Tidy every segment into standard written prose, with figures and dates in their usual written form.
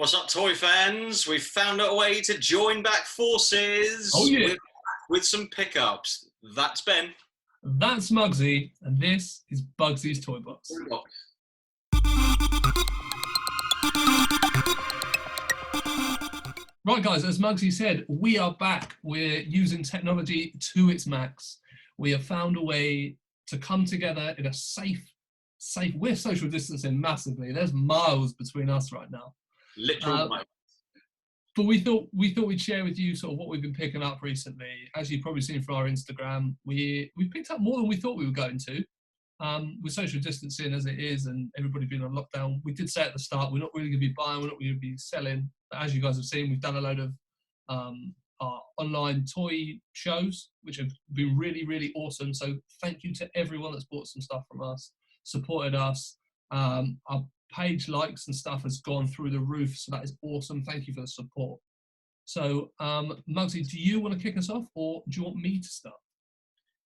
What's up, toy fans? We've found a way to join back forces. Oh yeah, with some pickups. That's Ben. that's Muggsy, and this is Bugsy's Toy Box. Right, guys, as Muggsy said, we are back. We're using technology to its max. We have found a way to come together in a safe. We're social distancing massively. There's miles between us right now. Literal mate. But we thought we'd share with you sort of what we've been picking up recently. As you've probably seen from our Instagram, we picked up more than we thought we were going to. With social distancing as it is and everybody being on lockdown, we did say at the start we're not really going to be buying, we're not going to be selling. But as you guys have seen, we've done a load of our online toy shows, which have been really, really awesome. So thank you to everyone that's bought some stuff from us, supported us. Our page likes and stuff has gone through the roof, so that is awesome. Thank you for the support. So, Muggsy, do you want to kick us off, or do you want me to start?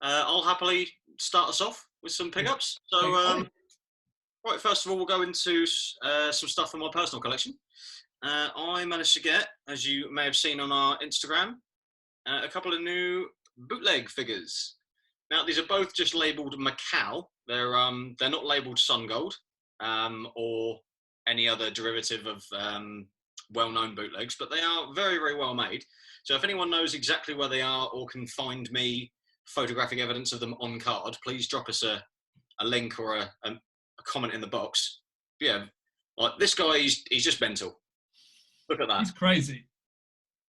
I'll happily start us off with some pickups. So, right, first of all, we'll go into some stuff from my personal collection. I managed to get, as you may have seen on our Instagram, a couple of new bootleg figures. Now, these are both just labelled Macau. They're not labelled Sun Gold. Or any other derivative of well-known bootlegs, but they are very, very well made. So if anyone knows exactly where they are or can find me photographic evidence of them on card, please drop us a link or a comment in the box. But yeah, like this guy, he's just mental. Look at that. He's crazy.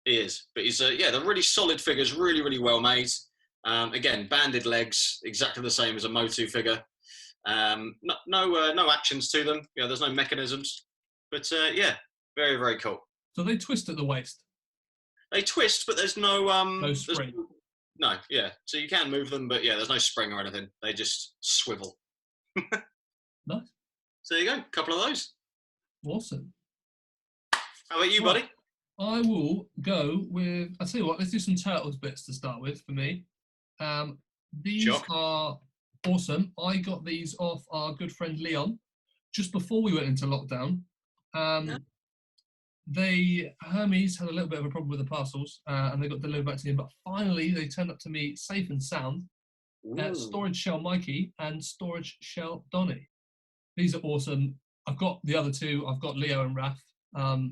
He is, but he's they're really solid figures, really, really well made. Again, banded legs, exactly the same as a Motu figure. No actions to them. Yeah, there's no mechanisms, but yeah, very, very cool. So they twist at the waist. They twist, but there's no spring. No, yeah. So you can move them, but yeah, there's no spring or anything. They just swivel. Nice. So there you go, a couple of those. Awesome. How about you, buddy? I will go with. I'll tell you what. Let's do some Turtles bits to start with for me. These are awesome. I got these off our good friend Leon just before we went into lockdown. Hermes had a little bit of a problem with the parcels and they got delivered back to him, but finally they turned up to me safe and sound. Storage Shell Mikey and Storage Shell Donny. These are awesome. I've got the other two. I've got Leo and Raph.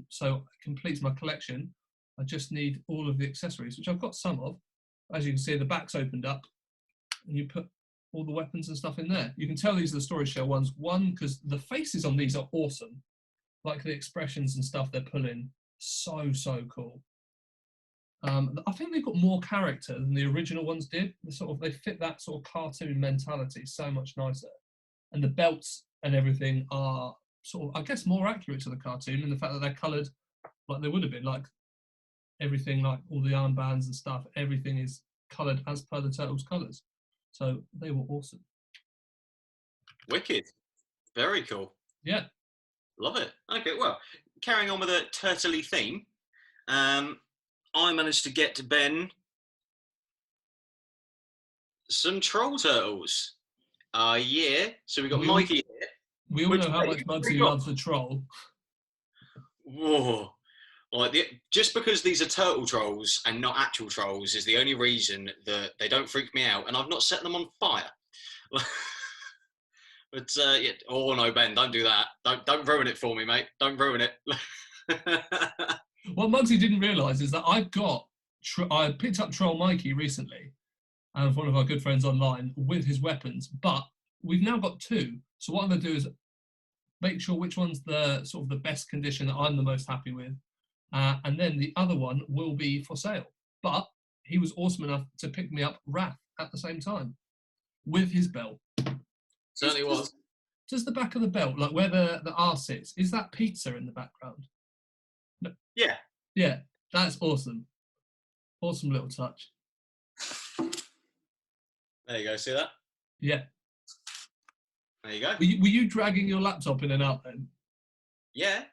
So it completes my collection. I just need all of the accessories, which I've got some of. As you can see, the back's opened up and you put all the weapons and stuff in there. You can tell these are the Storage Shell ones. One, because the faces on these are awesome. Like the expressions and stuff they're pulling. So cool. I think they've got more character than the original ones did. They fit that sort of cartoon mentality so much nicer. And the belts and everything are sort of, I guess, more accurate to the cartoon in the fact that they're coloured like they would have been. Like everything, like all the armbands and stuff, everything is coloured as per the Turtles' colours. So they were awesome. Wicked. Very cool. Yeah. Love it. Okay, well, carrying on with a turtley theme, I managed to get Ben some troll turtles. Yeah. So we got Mikey here. We all know how much Muggsy loves the troll. Whoa. Just because these are turtle trolls and not actual trolls is the only reason that they don't freak me out, and I've not set them on fire. But yeah, oh no, Ben, don't do that. Don't ruin it for me, mate. Don't ruin it. What Muggsy didn't realise is that I picked up Troll Mikey recently, and one of our good friends online with his weapons, but we've now got two. So what I'm going to do is make sure which one's the sort of the best condition that I'm the most happy with. And then the other one will be for sale. But he was awesome enough to pick me up Raph at the same time with his belt. Certainly was. Does the back of the belt, like where the R sits, is that pizza in the background? No. Yeah. Yeah, that's awesome. Awesome little touch. There you go, see that? Yeah. There you go. Were you dragging your laptop in and out then? Yeah.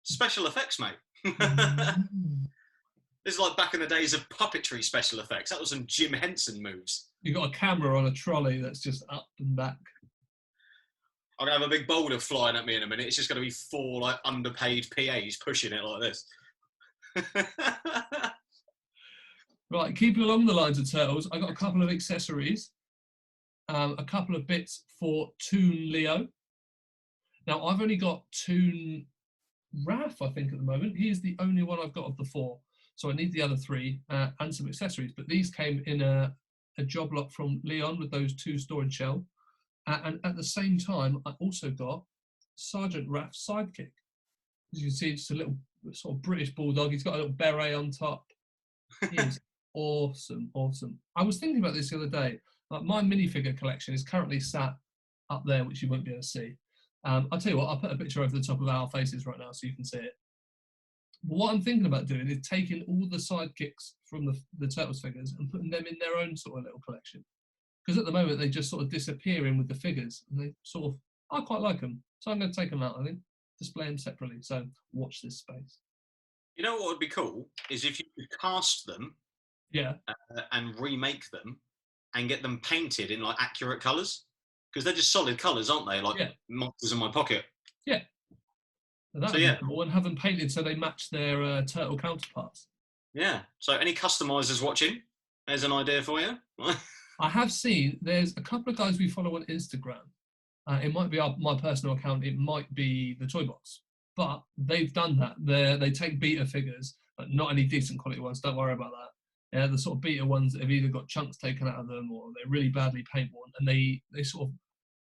Special effects, mate. This is like back in the days of puppetry special effects. That was some Jim Henson moves. You got a camera on a trolley that's just up and back. I'm gonna have a big boulder flying at me in a minute. It's just gonna be 4 like underpaid PAs pushing it like this. Right, keeping along the lines of turtles, I got a couple of accessories, a couple of bits for Toon Leo. Now, I've only got Toon Raph, I think, at the moment. He is the only one I've got of the 4. So I need the other 3 and some accessories. But these came in a job lot from Leon with those 2 storage shell. And at the same time, I also got Sergeant Raph's sidekick. As you can see, it's a little sort of British bulldog. He's got a little beret on top. He is awesome, awesome. I was thinking about this the other day. My minifigure collection is currently sat up there, which you won't be able to see. I'll tell you what, I'll put a picture over the top of our faces right now so you can see it. But what I'm thinking about doing is taking all the sidekicks from the Turtles figures and putting them in their own sort of little collection. Because at the moment, they just sort of disappear in with the figures. And they sort of, I quite like them. So I'm going to take them out, I think. Display them separately. So watch this space. You know what would be cool is if you could cast them, and remake them, and get them painted in like accurate colours, because they're just solid colours, aren't they? Like monsters in my pocket. Yeah. That would be cool, and have them painted so they match their turtle counterparts. Yeah. So any customisers watching, there's an idea for you. I have seen there's a couple of guys we follow on Instagram. It might be my personal account. It might be the Toy Box. But they've done that. They take beta figures, but not any decent quality ones. Don't worry about that. Yeah, the sort of beta ones that have either got chunks taken out of them or they're really badly paint-worn, and they sort of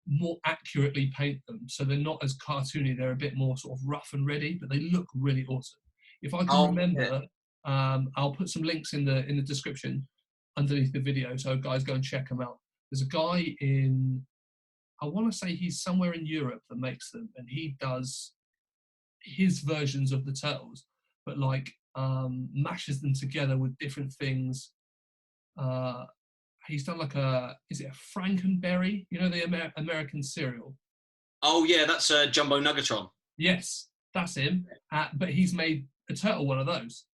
more accurately paint them. So they're not as cartoony. They're a bit more sort of rough and ready, but they look really awesome. If I can remember, I'll put some links in the description underneath the video. So guys, go and check them out. There's a guy I want to say he's somewhere in Europe that makes them, and he does his versions of the turtles, but like mashes them together with different things. He's done like is it a Frankenberry? You know, the American cereal. Oh yeah, that's Jumbo Nuggatron. Yes, that's him. But he's made a turtle one of those.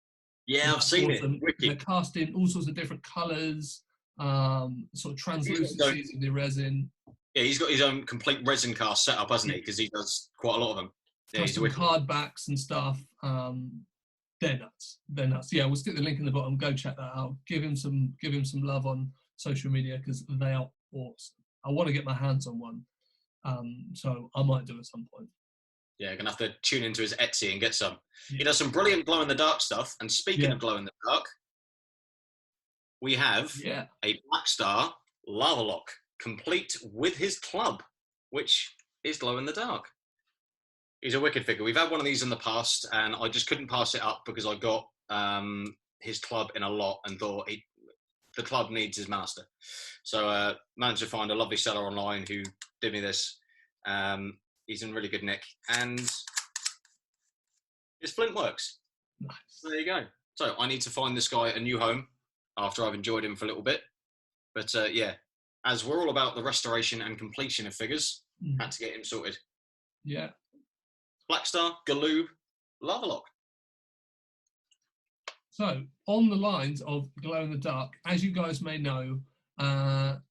Yeah, I've seen it. They're cast in all sorts of different colours, sort of translucencies in the resin. Yeah, he's got his own complete resin cast set up, hasn't he? Because he does quite a lot of them. Yeah, custom card backs and stuff. They're nuts. They're nuts. Yeah, we'll stick the link in the bottom. Go check that out. Give him some love on social media because they are awesome. I want to get my hands on one, so I might do at some point. Yeah, gonna have to tune into his Etsy and get some. Yeah. He does some brilliant glow in the dark stuff. And speaking of glow in the dark, we have a Black Star Lava Lock, complete with his club, which is glow in the dark. He's a wicked figure. We've had one of these in the past, and I just couldn't pass it up because I got his club in a lot and thought the club needs his master. So managed to find a lovely seller online who did me this. He's in really good nick, and his flint works. Nice. So there you go. So I need to find this guy a new home after I've enjoyed him for a little bit. But yeah, as we're all about the restoration and completion of figures, had to get him sorted. Yeah. Black Star, Galoob, Lava Lock. So, on the lines of glow in the dark, as you guys may know,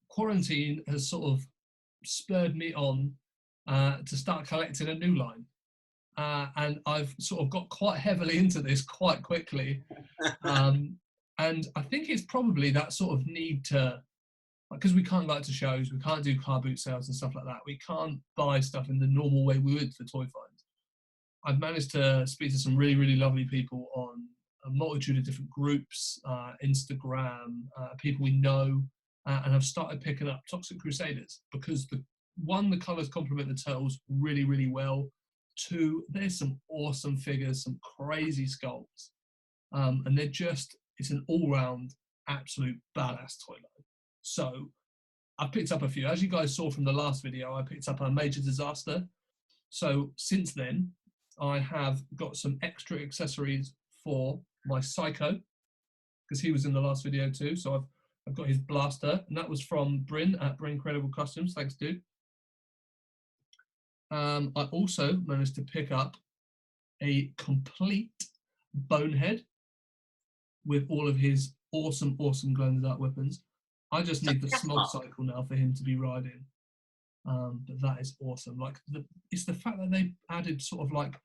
quarantine has sort of spurred me on to start collecting a new line. And I've sort of got quite heavily into this quite quickly. And I think it's probably that sort of need to, because we can't go out to shows, we can't do car boot sales and stuff like that. We can't buy stuff in the normal way we would for Toy Find. I've managed to speak to some really, really lovely people on a multitude of different groups, Instagram, people we know, and I've started picking up Toxic Crusaders because the colours complement the turtles really, really well. 2, there's some awesome figures, some crazy sculpts, and it's an all-round absolute badass toy line. So I picked up a few. As you guys saw from the last video, I picked up a Major Disaster. So since then, I have got some extra accessories for my Psycho, because he was in the last video too. So I've got his blaster, and that was from Bryn at Bryn Credible Customs. Thanks, dude. I also managed to pick up a complete Bonehead with all of his awesome glow-in-the-dark weapons. I just need the Smog Cycle now for him to be riding. But that is awesome. Like it's the fact that they added sort of like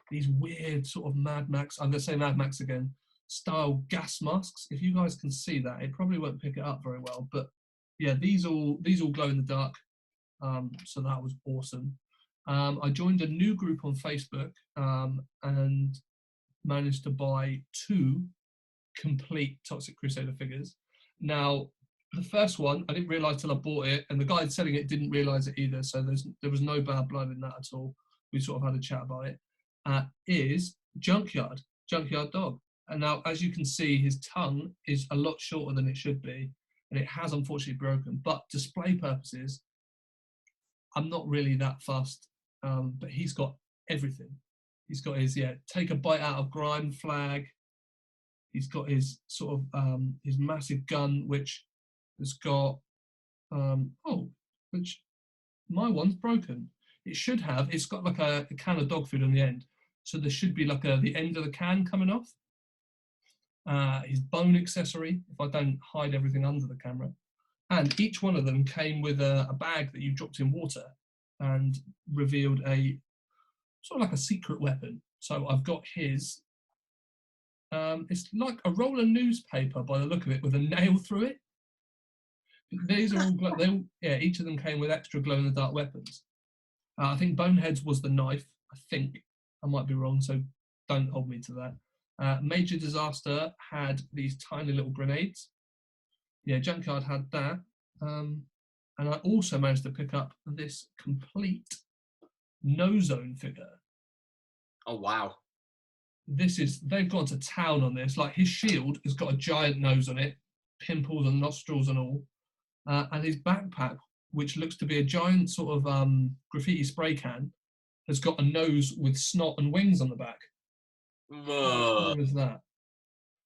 these weird sort of Mad Max, I'm going to say Mad Max again, style gas masks. If you guys can see that, it probably won't pick it up very well. But yeah, these all glow in the dark. So that was awesome. I joined a new group on Facebook and managed to buy 2 complete Toxic Crusader figures. Now, the first one, I didn't realise till I bought it, and the guy selling it didn't realise it either, so there was no bad blood in that at all. We sort of had a chat about it. Is Junkyard Dog. And now, as you can see, his tongue is a lot shorter than it should be, and it has unfortunately broken. But display purposes, I'm not really that fussed, but he's got everything. He's got his, take a bite out of grime flag. He's got his sort of, his massive gun, which has got, which my one's broken. It should have, it's got like a can of dog food on the end. So there should be like the end of the can coming off. His bone accessory, if I don't hide everything under the camera. And each one of them came with a bag that you dropped in water and revealed a sort of like a secret weapon. So I've got his, it's like a roll of newspaper by the look of it with a nail through it. These are all, each of them came with extra glow-in-the-dark weapons. I think Bonehead's was the knife, I think. I might be wrong, so don't hold me to that. Major Disaster had these tiny little grenades. Yeah, Junkyard had that. And I also managed to pick up this complete No Zone figure. Oh, wow. They've gone to town on this. Like, his shield has got a giant nose on it, pimples and nostrils and all. And his backpack, which looks to be a giant sort of graffiti spray can, has got a nose with snot and wings on the back. What is that?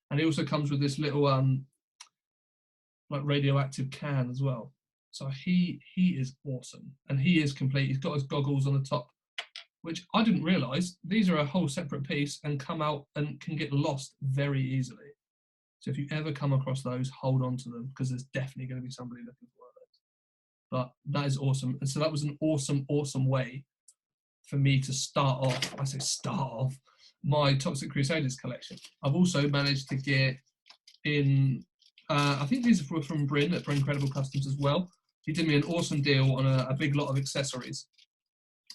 And he also comes with this little like radioactive can as well. So he is awesome, and he is complete. He's got his goggles on the top, which I didn't realise. These are a whole separate piece and come out and can get lost very easily. So if you ever come across those, hold on to them, because there's definitely going to be somebody looking for those. But that is awesome. And so that was an awesome way for me to start off. I say start off my Toxic Crusaders collection. I've also managed to get in, I think these are from Bryn at Bryn Credible Customs as well. He did me an awesome deal on a big lot of accessories.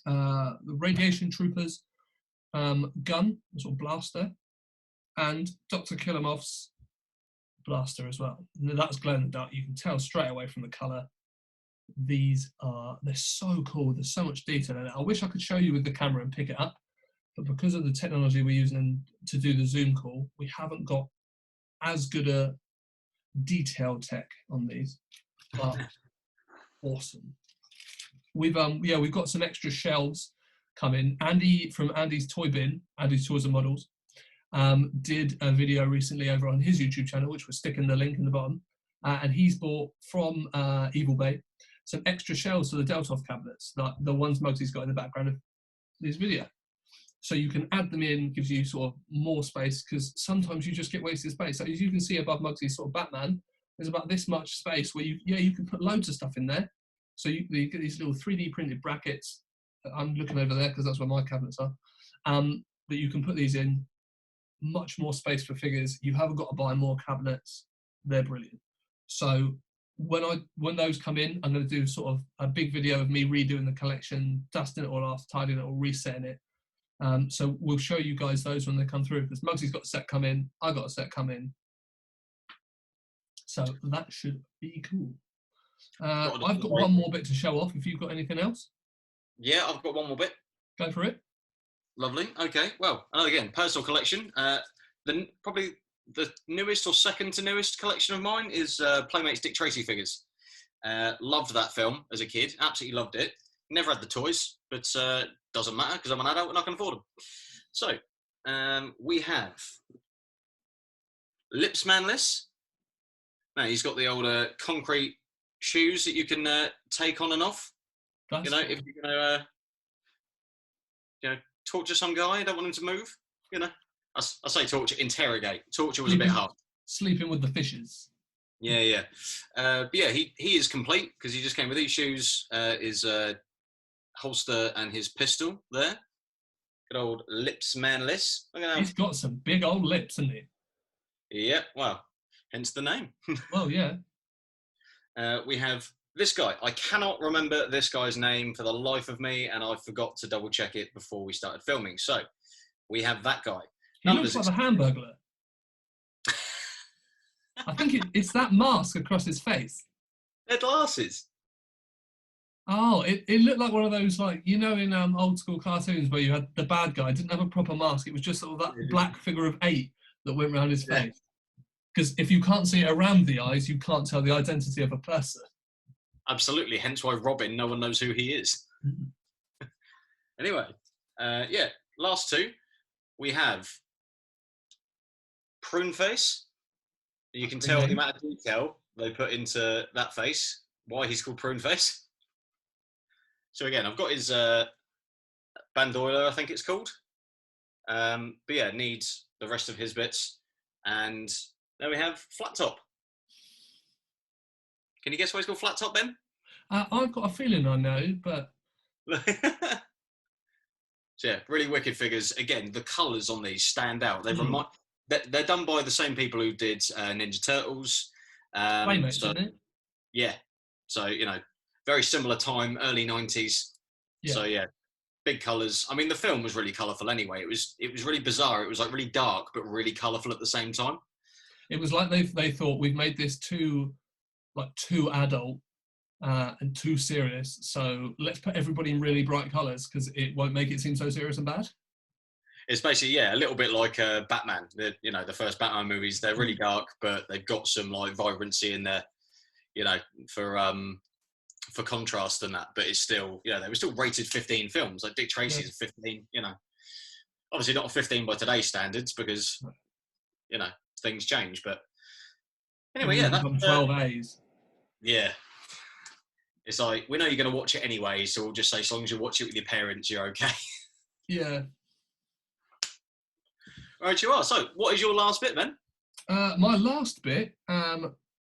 The Radiation Troopers gun, sort of blaster, and Dr. Killamoff's blaster as well. And that's glow in the dark. You can tell straight away from the colour. They're so cool. There's so much detail in it. I wish I could show you with the camera and pick it up, but because of the technology we're using to do the Zoom call, we haven't got as good a detailed tech on these. But awesome. We've got some extra shelves coming. Andy from Andy's Toy Bin, Andy's Toys and Models, did a video recently over on his YouTube channel, which we're sticking the link in the bottom, and he's bought from Evil Bay some extra shelves for the Deltoff cabinets, like the ones Mugsy's got in the background of this video. So you can add them in, gives you sort of more space, because sometimes you just get wasted space. So as you can see above Mugsy's sort of Batman, there's about this much space where you can put loads of stuff in there. So you get these little 3D printed brackets. I'm looking over there because that's where my cabinets are. But you can put these in, much more space for figures. You haven't got to buy more cabinets. They're brilliant. So when those come in, I'm going to do sort of a big video of me redoing the collection, dusting it all off, tidying it all, resetting it. So we'll show you guys those when they come through, because Mugsy's got a set come in, I got a set come in. So that should be cool. I've got one more bit to show off if you've got anything else. Yeah, I've got one more bit. Go for it. Lovely. Okay. Well, and again, personal collection. Probably the newest or second to newest collection of mine is Playmates Dick Tracy figures. Loved that film as a kid. Absolutely loved it. Never had the toys, but doesn't matter because I'm an adult and I can afford them. So we have Lips Manless. Now he's got the old concrete shoes that you can take on and off. That's cool. If you're gonna torture some guy, don't want him to move. I say torture, interrogate. Torture was a bit hard. Sleeping with the fishes. Yeah, yeah. But yeah, he is complete because he just came with these shoes, his holster and his pistol there. Good old lips manless. I'm gonna He's have. got some big old lips, hasn't he? Yeah, well, hence the name. Well, yeah. We have this guy. I cannot remember this guy's name for the life of me, and I forgot to double check it before we started filming. So we have that guy. He looks like the Hamburglar. I think it's that mask across his face. They're glasses. Oh, it looked like one of those, like, you know, in old school cartoons where you had the bad guy didn't have a proper mask. It was just sort of that black figure of 8 that went around his face. Because if you can't see it around the eyes, you can't tell the identity of a person. Absolutely. Hence why Robin, no one knows who he is. Anyway, yeah, last two. We have Prune Face. You can tell the amount of detail they put into that face, why he's called Prune Face. So again, I've got his bandolier, I think it's called. But yeah, needs the rest of his bits. And then we have Flat Top. Can you guess why he's called Flat Top, Ben? I've got a feeling I know, but... So yeah, really wicked figures. Again, the colours on these stand out. They're done by the same people who did Ninja Turtles. Playmates, isn't it? Yeah. So, you know, very similar time, early 90s. Yeah. So yeah, big colours. I mean, the film was really colourful anyway. It was really bizarre. It was like really dark, but really colourful at the same time. It was like they thought we've made this too adult and too serious. So let's put everybody in really bright colours because it won't make it seem so serious and bad. It's basically, yeah, a little bit like Batman. The first Batman movies, they're really dark, but they've got some like vibrancy in there, you know, for contrast and that. But it's still, you know, they were still rated 15 films. Like Dick Tracy's 15, you know. Obviously not a 15 by today's standards because, you know, things change. But anyway, yeah, that's 12 A's. Yeah. It's like, we know you're going to watch it anyway, so we'll just say, as long as you watch it with your parents, you're okay. Yeah. Right, you are. So, what is your last bit, then? My last bit,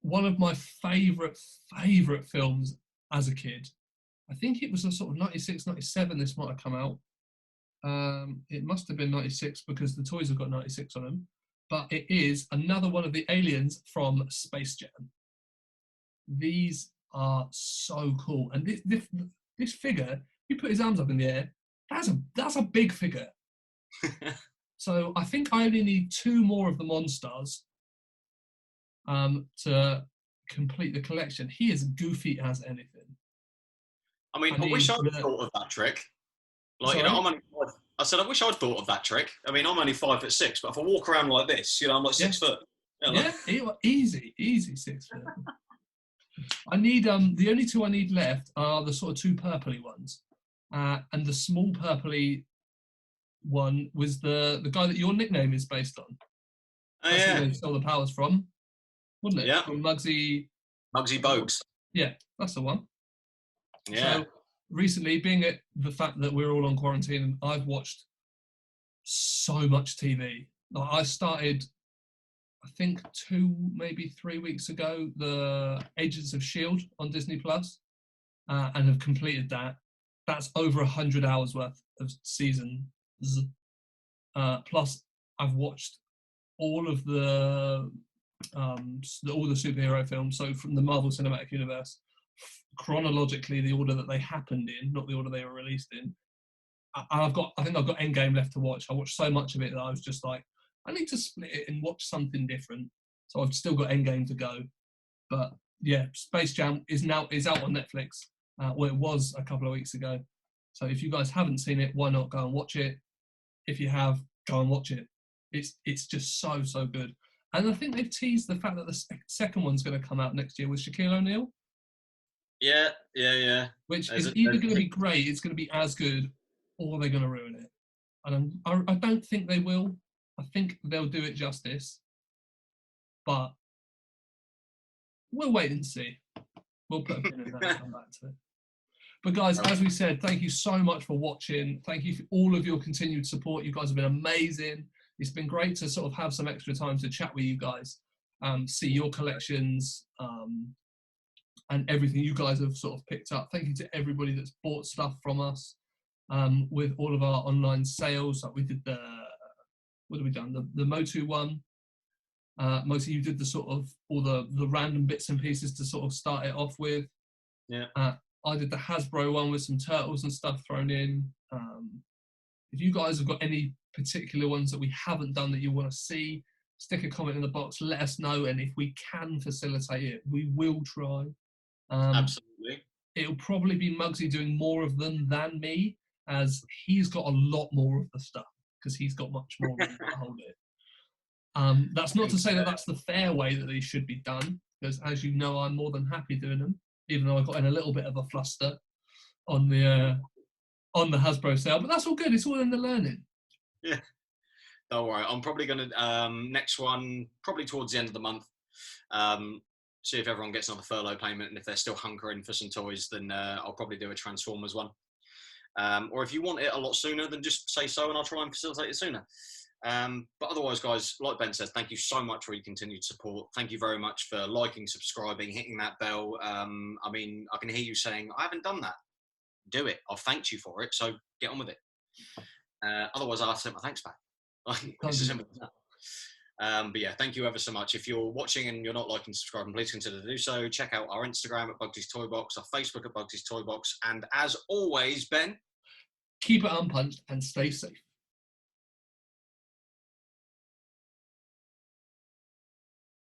one of my favourite films as a kid. I think it was a sort of 96, 97 this might have come out. It must have been 96 because the toys have got 96 on them. But it is another one of the aliens from Space Jam. These are so cool. And this figure, you put his arms up in the air, that's a big figure. So I think I only need 2 more of the Monstars to complete the collection. He is goofy as anything. I mean, I wish I'd thought of that trick. Like, you know, I wish I'd thought of that trick. I mean, I'm only 5'6", but if I walk around like this, you know, I'm like 6 foot. You know, yeah, easy 6 foot. I need the only 2 I need left are the sort of 2 purpley ones, and the small purpley one was the guy that your nickname is based on. Oh, that's yeah. where they stole the powers from, wasn't it? Yeah. From Muggsy Bogues. Yeah, that's the one. Yeah. So recently, being at the fact that we're all on quarantine, I've watched so much TV. Like, I started, I think 2, maybe 3 weeks ago, the Agents of S.H.I.E.L.D. on Disney Plus, and have completed that. That's over 100 hours worth of seasons. Plus, I've watched all of the superhero films. So from the Marvel Cinematic Universe, chronologically, the order that they happened in, not the order they were released in. I think I've got Endgame left to watch. I watched so much of it that I was just like, I need to split it and watch something different. So I've still got Endgame to go. But yeah, Space Jam is out on Netflix. Well, it was a couple of weeks ago. So if you guys haven't seen it, why not go and watch it? If you have, go and watch it. It's just so good. And I think they've teased the fact that the second one's going to come out next year with Shaquille O'Neal. Yeah. Which is either going to be great, it's going to be as good, or they're going to ruin it. And I don't think they will. I think they'll do it justice. But we'll wait and see. We'll put a pin in that and come back to it. But guys, as we said, thank you so much for watching. Thank you for all of your continued support. You guys have been amazing. It's been great to sort of have some extra time to chat with you guys. see your collections, and everything you guys have sort of picked up. Thank you to everybody that's bought stuff from us with all of our online sales. Like we did what have we done? The Motu one. Most of you did the sort of all the random bits and pieces to sort of start it off with. Yeah. I did the Hasbro one with some turtles and stuff thrown in. If you guys have got any particular ones that we haven't done that you want to see, stick a comment in the box, let us know, and if we can facilitate it, we will try. Absolutely. It'll probably be Muggsy doing more of them than me, as he's got a lot more of the stuff, because he's got much more room to hold it. That's not to say that that's the fair way that they should be done, because as you know, I'm more than happy doing them, even though I got in a little bit of a fluster on the Hasbro sale, but that's all good. It's all in the learning. Yeah. Don't worry. I'm probably going to, next one, probably towards the end of the month, see if everyone gets another furlough payment, and if they're still hunkering for some toys, then I'll probably do a Transformers one. Or if you want it a lot sooner, then just say so and I'll try and facilitate it sooner. But otherwise, guys, like Ben says, thank you so much for your continued support. Thank you very much for liking, subscribing, hitting that bell. I mean, I can hear you saying, I haven't done that. Do it. I've thanked you for it, so get on with it. Otherwise, I'll have to take my thanks back. It's as simple as that. But yeah, thank you ever so much. If you're watching and you're not liking, subscribing, please consider to do so. Check out our Instagram at Bugsy's Toy Box, our Facebook at Bugsy's Toy Box, and as always, Ben, keep it unpunched and stay safe.